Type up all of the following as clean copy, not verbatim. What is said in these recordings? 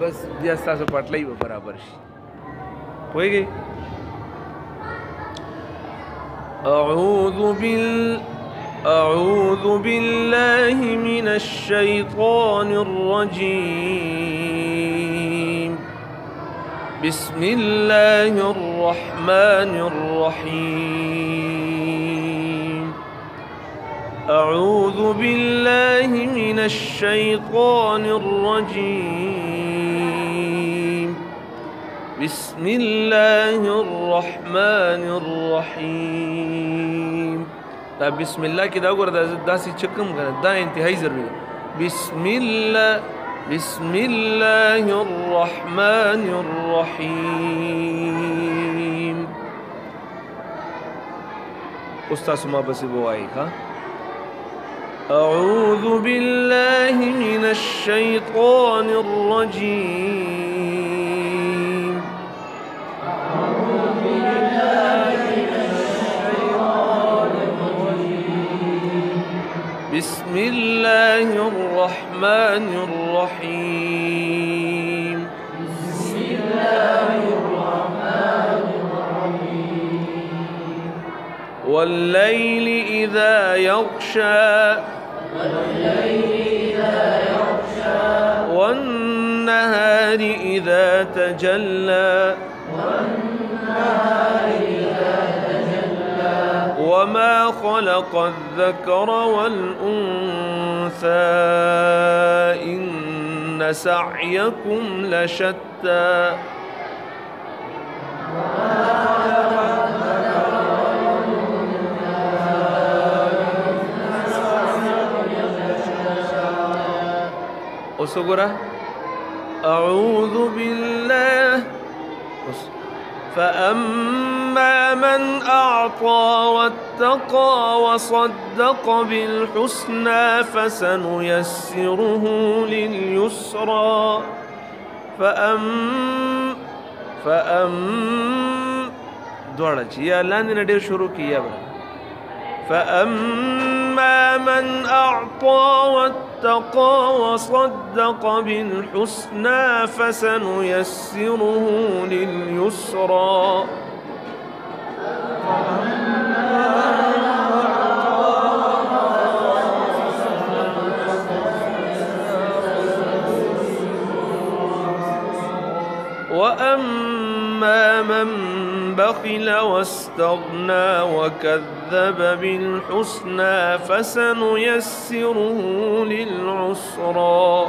بس بیا ستاسو پټلۍ به برابر شي پوهېږئ أعوذ بالله من الشيطان الرجيم بسم الله الرحمن الرحيم أعوذ بالله من الشيطان الرجيم بسم الله الرحمن الرحيم دا بسم الله کی دا ګور دا سی چکم کنه دا انتهایی ضروری بسم الله الرحمن الرحيم استاذ ما بس بوای ها أعوذ بالله من الشيطان الرجيم بسم الله الرحمن الرحيم بسم الله الرحمن الرحيم والليل إذا يغشى والنهار إذا تجلى وما خلق الذكر والأنثى إن سعيكم لشتى وسقرة أعوذ بالله فأما من أعطى واتقى وصدق بالحسنى فسنيسره لليسرى دوڑا چیا لاندې نه ډېر شروع کیه فأما من أعطى واتقى وصدق بالحسنى فسنيسره لليسرى وأما من بخل واستغنى وكذب بالحسنى فسنيسره للعسرى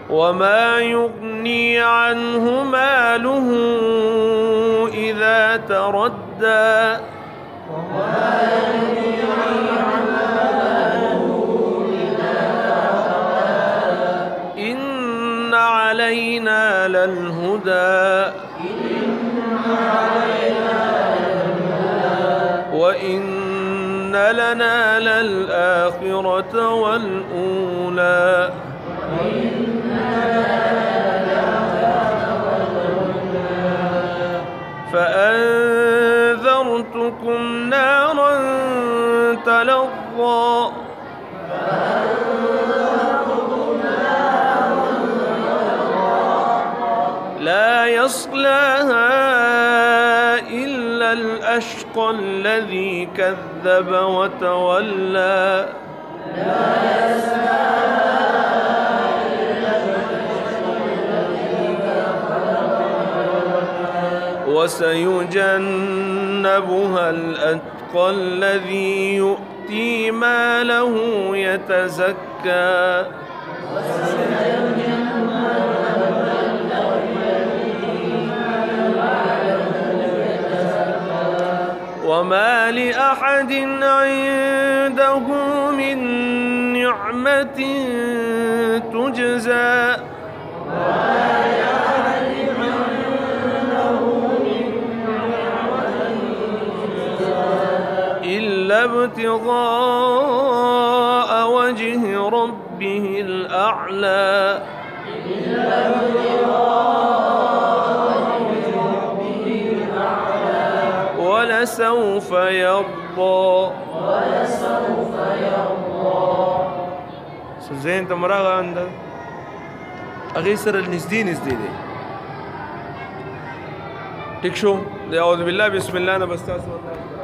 وما يغني عنه ماله إذا تردى إن علينا للهدى وإن لنا للآخرة والأولى فأنذرتكم نارا تلظى لا يصلاها إلا الأشقى الذي كذب وتولى وسيجنبها الأتقى الذي يؤتي ماله يتزكى وما لأحد عنده من نعمة تجزى إلا ابتغاء وجه ربه الأعلى ولسوف يرضى زين تمراغ عندك أغيسر النزدين دي ٹھیک شو اعوذ بالله بسم الله انا بستغفر الله